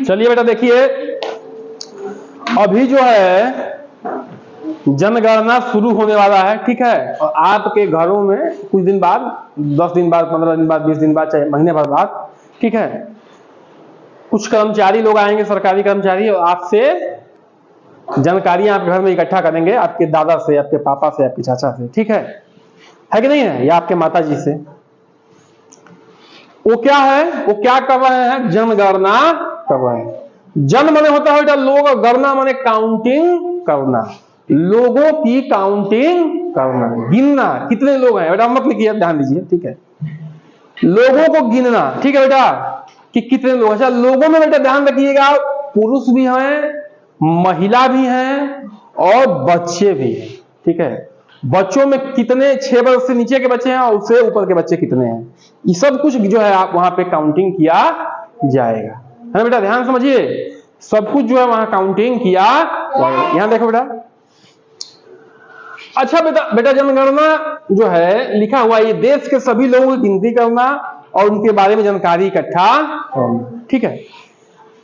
चलिए बेटा देखिए, अभी जो है जनगणना शुरू होने वाला है, ठीक है। और आपके घरों में कुछ दिन बाद, 10 दिन बाद, 15 दिन बाद, 20 दिन बाद, चाहे महीने भर बाद, ठीक है, कुछ कर्मचारी लोग आएंगे, सरकारी कर्मचारी, और आपसे जानकारियां आपके घर में इकट्ठा करेंगे, आपके दादा से, आपके पापा से, आपके चाचा से, ठीक है कि नहीं है, या आपके माता जी से। वो क्या है, वो क्या कर रहे हैं, जनगणना कर रहे हैं। जन माने होता है बेटा लोग, और गणना माने काउंटिंग करना, लोगों की काउंटिंग करना, गिनना कितने लोग हैं बेटा, मत लिखिए, ध्यान दीजिए, ठीक है। लोगों को गिनना, ठीक है बेटा, कि कितने लोग। अच्छा, लोगों में बेटा ध्यान रखिएगा, पुरुष भी हैं, महिला भी हैं, और बच्चे भी हैं, ठीक है। बच्चों में कितने 6 वर्ष से नीचे के बच्चे हैं और उससे ऊपर के बच्चे कितने हैं, ये सब कुछ जो है आप वहां पे काउंटिंग किया जाएगा, है ना बेटा, ध्यान समझिए, सब कुछ जो है वहां काउंटिंग किया जाएगा। यहां देखो बेटा, अच्छा बेटा जनगणना जो है लिखा हुआ, ये देश के सभी लोगों की गिनती करना और उनके बारे में जानकारी इकट्ठा करना, ठीक है।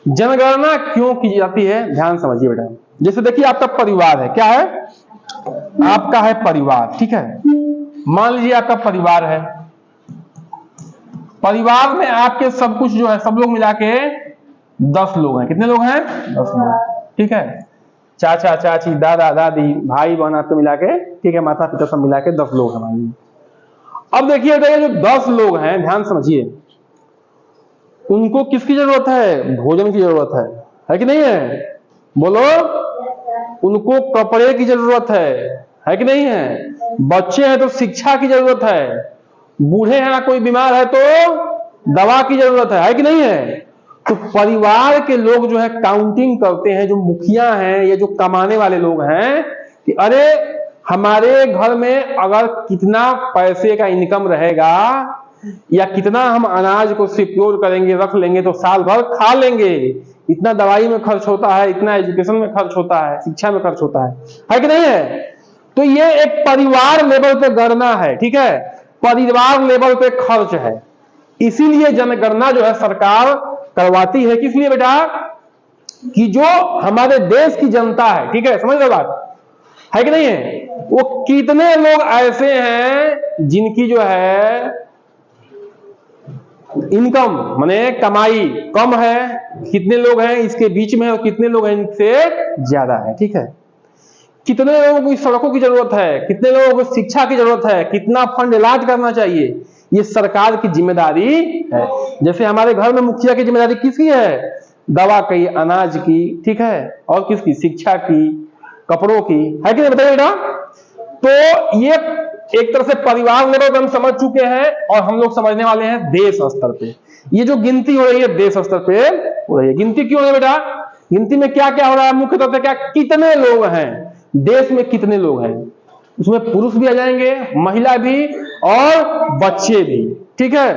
जनगणना क्यों की जाती है, ध्यान समझिए बेटा। जैसे देखिए आपका परिवार है, क्या है, आपका है परिवार, ठीक है। मान लीजिए आपका परिवार है, परिवार में आपके सब कुछ जो है, सब लोग मिला के 10 लोग हैं। कितने लोग हैं, 10 लोग, ठीक है। चाचा चाची, दादा दादी, भाई बहन, आपको मिला के, ठीक है, माता पिता सब मिला के 10 लोग हैं मान लीजिए। अब देखिए जो 10 लोग हैं, ध्यान समझिए, उनको किसकी जरूरत है, भोजन की जरूरत है कि नहीं है, बोलो। उनको कपड़े की जरूरत है कि नहीं है। बच्चे हैं तो शिक्षा की जरूरत है, बूढ़े हैं, कोई बीमार है तो दवा की जरूरत है कि नहीं है। तो परिवार के लोग जो है काउंटिंग करते हैं, जो मुखिया हैं या जो कमाने वाले लोग हैं, कि अरे हमारे घर में अगर कितना पैसे का इनकम रहेगा या कितना हम अनाज को सिक्योर करेंगे, रख लेंगे तो साल भर खा लेंगे, इतना दवाई में खर्च होता है, इतना एजुकेशन में खर्च होता है, शिक्षा में खर्च होता है कि नहीं है। तो ये एक परिवार लेवल पे गणना है, ठीक है, परिवार लेवल पे खर्च है। इसीलिए जनगणना जो है सरकार करवाती है, किस लिए बेटा, कि जो हमारे देश की जनता है, ठीक है, समझ रहे बात है कि नहीं है, वो कितने लोग ऐसे हैं जिनकी जो है इनकम माने कमाई कम है, कितने लोग हैं इसके बीच में, और कितने लोग हैं इनसे ज्यादा है, ठीक है। कितने लोगों को सड़कों की जरूरत है, कितने लोगों को शिक्षा की जरूरत है, कितना फंड इलाज करना चाहिए, ये सरकार की जिम्मेदारी है। जैसे हमारे घर में मुखिया की जिम्मेदारी किसकी है, दवा की, अनाज की, ठीक है, और किसकी, शिक्षा की, कपड़ों की, है कि नहीं, बताइए बेटा। तो ये एक तरह से परिवार लेवल हम समझ चुके हैं, और हम लोग समझने वाले हैं देश स्तर पे। ये जो गिनती हो रही है देश स्तर पे हो रही है। गिनती क्यों है बेटा, गिनती में क्या क्या हो रहा है, मुख्य तौर पे क्या, कितने लोग हैं देश में, कितने लोग हैं, उसमें पुरुष भी आ जाएंगे, महिला भी, और बच्चे भी, ठीक है।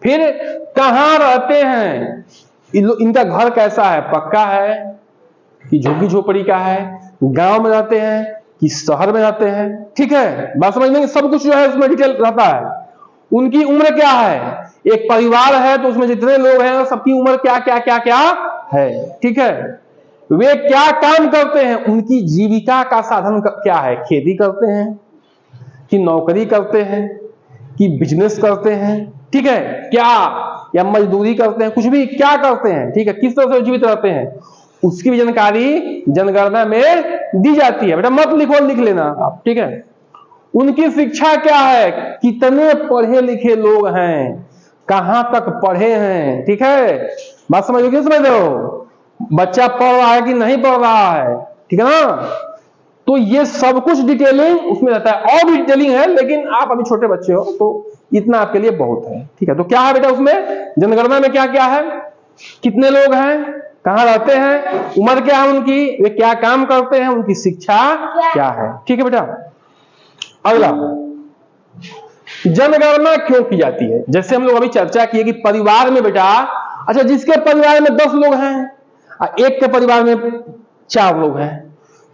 फिर कहां रहते हैं, इनका घर कैसा है, पक्का है कि झुग्गी झोपड़ी का है, गांव में रहते हैं कि शहर में रहते हैं, ठीक है, बात समझ लेंगे। सब कुछ जो है उसमें डिटेल रहता है। उनकी उम्र क्या है, एक परिवार है तो उसमें जितने लोग हैं सबकी उम्र क्या क्या क्या क्या है, ठीक है। वे क्या काम करते हैं, उनकी जीविका का साधन क्या है, खेती करते हैं कि नौकरी करते हैं कि बिजनेस करते हैं, ठीक है, क्या, या मजदूरी करते हैं, कुछ भी क्या करते हैं, ठीक है, किस तरह से जीवित रहते हैं, उसकी भी जानकारी जनगणना में दी जाती है। बेटा मत लिखो, लिख लेना आप, ठीक है। उनकी शिक्षा क्या है, कितने पढ़े लिखे लोग हैं, कहां तक पढ़े हैं, ठीक है, बात समझ लो, समझ रहे हो, बच्चा पढ़ रहा है कि नहीं पढ़ रहा है, ठीक है ना। तो ये सब कुछ डिटेलिंग उसमें रहता है, और भी डिटेलिंग है, लेकिन आप अभी छोटे बच्चे हो तो इतना आपके लिए बहुत है, ठीक है। तो क्या है बेटा उसमें, जनगणना में क्या क्या है, कितने लोग हैं, कहां रहते हैं, उम्र क्या है उनकी, वे क्या काम करते हैं, उनकी शिक्षा क्या है, ठीक है बेटा। अगला, जनगणना क्यों की जाती है, जैसे हम लोग अभी चर्चा किए कि परिवार में बेटा, अच्छा जिसके परिवार में 10 लोग हैं, एक के परिवार में 4 लोग हैं,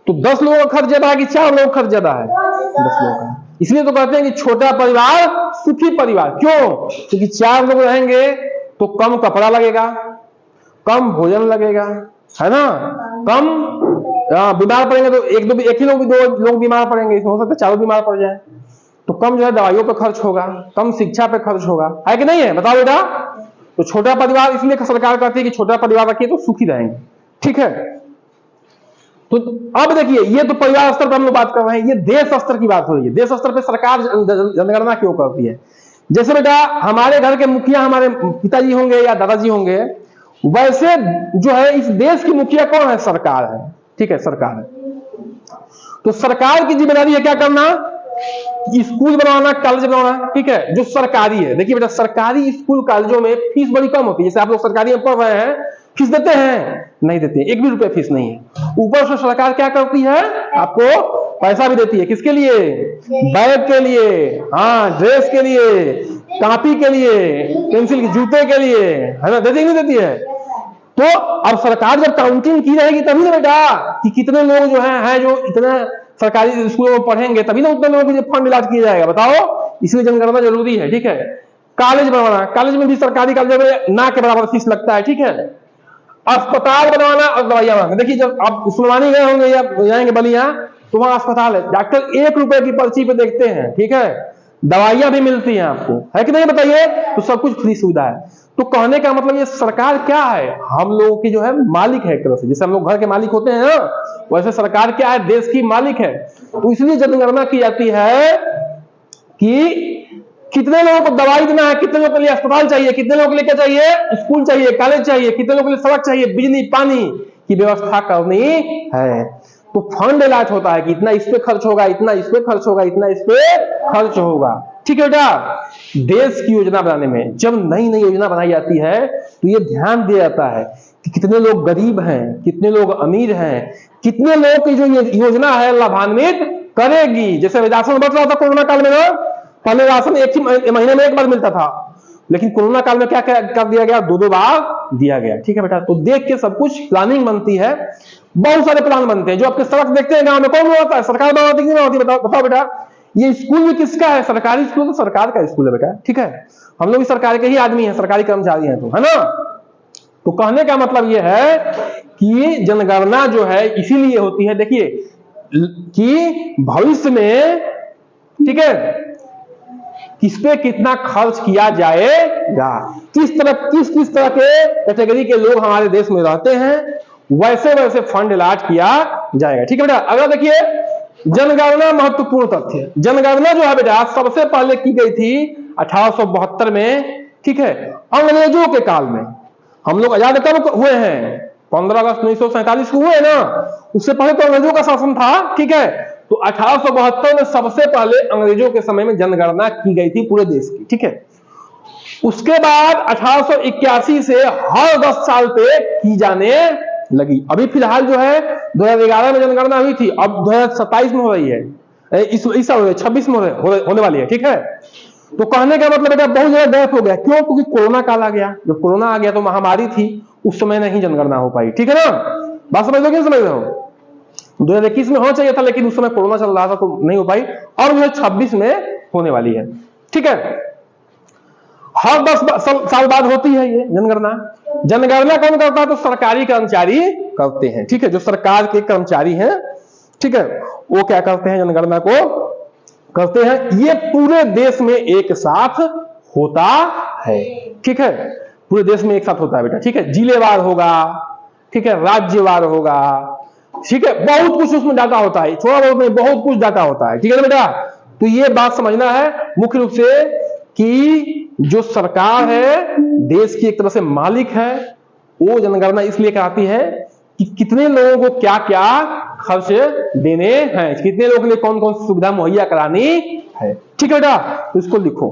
तो 10 लोगों का खर्च ज्यादा है कि 4 लोगों का खर्च ज्यादा है, 10 लोगों का। इसलिए तो कहते हैं कि छोटा परिवार सुखी परिवार, क्यों, क्योंकि 4 लोग रहेंगे तो कम कपड़ा लगेगा, कम भोजन लगेगा, है ना, कम बीमार पड़ेंगे तो एक ही लोग, 2 लोग बीमार पड़ेंगे, इसमें हो सकता है 4 बीमार पड़ जाए, तो कम जो है दवाइयों पे खर्च होगा, कम शिक्षा पे खर्च होगा, है कि नहीं है, बताओ बेटा। तो छोटा परिवार इसलिए सरकार कहती है कि छोटा परिवार रखिए तो सुखी रहेंगे, ठीक है। तो अब देखिए, ये तो परिवार स्तर पर हम लोग बात कर रहे हैं, ये देश स्तर की बात हो रही है। देश स्तर पर सरकार जनगणना क्यों करती है? जैसे बेटा हमारे घर के मुखिया हमारे पिताजी होंगे या दादाजी होंगे, वैसे जो है इस देश की मुखिया कौन है? सरकार है, ठीक है, सरकार है। तो सरकार की जिम्मेदारी है क्या करना? स्कूल बनवाना, कॉलेज बनवाना, ठीक है, जो सरकारी है। देखिए बेटा, सरकारी स्कूल कॉलेजों में फीस बड़ी कम होती है। जैसे आप लोग सरकारी में पढ़ रहे हैं, फीस देते हैं? नहीं देते, 1 भी रुपया फीस नहीं है। ऊपर से सरकार क्या करती है? आपको पैसा भी देती है। किसके लिए? बैग के लिए, हाँ, ड्रेस के लिए, कॉपी के लिए, पेंसिल के, जूते के लिए, है ना, देती नहीं देती है? तो अब सरकार जब काउंटिंग की रहेगी तभी ना बेटा कि कितने लोग जो है जो इतना सरकारी स्कूलों में पढ़ेंगे, तभी ना उतने लोगों को फंड इलाज किया जाएगा, बताओ। इसलिए जनगणना जरूरी है, ठीक है। कॉलेज बनवाना, कॉलेज में भी सरकारी कॉलेज में ना के बराबर फीस लगता है, ठीक है। अस्पताल बनवाना और दवाइयां बनवाना। देखिए, जब आप सुलवानी गए होंगे या जाएंगे बलिया, तो वहां अस्पताल है, डॉक्टर 1 रुपए की पर्ची पे देखते हैं, ठीक है, दवाइयां भी मिलती हैं आपको, है कि नहीं, बताइए। तो सब कुछ फ्री सुविधा है। तो कहने का मतलब ये सरकार क्या है? हम लोगों की जो है मालिक है एक तरह से। जैसे हम लोग घर के मालिक होते हैं ना, वैसे सरकार क्या है? देश की मालिक है। तो इसलिए जनगणना की जाती है कि कितने लोगों को दवाई देना है, कितने लोगों के लिए अस्पताल चाहिए, कितने लोगों के लिए क्या चाहिए? स्कूल चाहिए, कॉलेज चाहिए, कितने लोगों के लिए सड़क चाहिए, बिजली पानी की व्यवस्था करनी है। तो फंड अलॉट होता है कि इतना इस पे खर्च होगा, इतना इस पे खर्च होगा, इतना इस पे खर्च होगा, ठीक है बेटा। देश की योजना बनाने में जब नई नई योजना बनाई जाती है तो ये ध्यान दिया जाता है कि कितने लोग गरीब हैं, कितने लोग अमीर हैं, कितने लोग की जो योजना है लाभान्वित करेगी। जैसे राशन बढ़ रहा था कोरोना काल में ना, पहले राशन एक ही महीने में 1 बार मिलता था, लेकिन कोरोना काल में क्या कर दिया गया? 2-2 बार दिया गया, ठीक है बेटा। तो देख के सब कुछ प्लानिंग बनती है, बहुत सारे प्लान बनते हैं। जो आपके सड़क देखते हैं गांव में, कौन बनवाता है? सरकार बनवाती है कि नहीं बनवाती? बताओ बेटा। ये स्कूल भी किसका है? सरकारी स्कूल तो सरकार का स्कूल है बेटा, ठीक है। हम लोग भी सरकार के ही आदमी हैं, सरकारी कर्मचारी हैं, तो है ना। तो कहने का मतलब ये है कि जनगणना जो है इसीलिए होती है, देखिए, कि भविष्य में, ठीक है, किस पे कितना खर्च किया जाएगा, किस तरह के कैटेगरी के लोग हमारे देश में रहते हैं, वैसे वैसे फंड अलॉट किया जाएगा, ठीक है बेटा। अगर देखिए, जनगणना महत्वपूर्ण तथ्य, जनगणना जो है बेटा सबसे पहले की गई थी 1872 में, ठीक है, अंग्रेजों के काल में। हम लोग आजाद कब हुए हैं? 15 अगस्त 1947 को हुए ना। उससे पहले तो अंग्रेजों का शासन था, ठीक है। तो 1872 में सबसे पहले अंग्रेजों के समय में जनगणना की गई थी पूरे देश की, ठीक है। उसके बाद 1881 से हर 10 साल पे की जाने लगी। अभी फिलहाल जो है 2011 में जनगणना हुई थी, अब 2027 में हो रही है, इस साल 26 में होने वाली है, ठीक है। तो कहने का मतलब बेटा बहुत ज्यादा गैप हो गया। क्यों? क्योंकि कोरोना काल आ गया। जब कोरोना आ गया तो महामारी थी, उस समय नहीं जनगणना हो पाई, ठीक है ना। बात समझ लो कि नहीं समझ रहे हो? 2021 में होना चाहिए था, लेकिन उस समय कोरोना चल रहा था तो नहीं हो पाई, और 2026 में होने वाली है, ठीक है। हर 10 साल बाद होती है ये जनगणना। जनगणना कौन करता है? तो सरकारी कर्मचारी करते हैं, ठीक है, जो सरकार के कर्मचारी हैं, ठीक है, वो क्या करते हैं? जनगणना को करते हैं। ये पूरे देश में एक साथ होता है, ठीक है, पूरे देश में एक साथ होता है बेटा, ठीक है। जिलेवार होगा, ठीक है, राज्यवार होगा, ठीक है, बहुत कुछ उसमें डाटा होता है, थोड़ा बहुत नहीं, बहुत कुछ डाटा होता है, ठीक है ना बेटा। तो ये बात समझना है मुख्य रूप से कि जो सरकार है देश की एक तरह से मालिक है, वो जनगणना इसलिए कराती है कि कितने लोगों को क्या क्या खर्च देने हैं, कितने लोगों के लिए कौन कौन सी सुविधा मुहैया करानी है, ठीक है बेटा। तो इसको लिखो।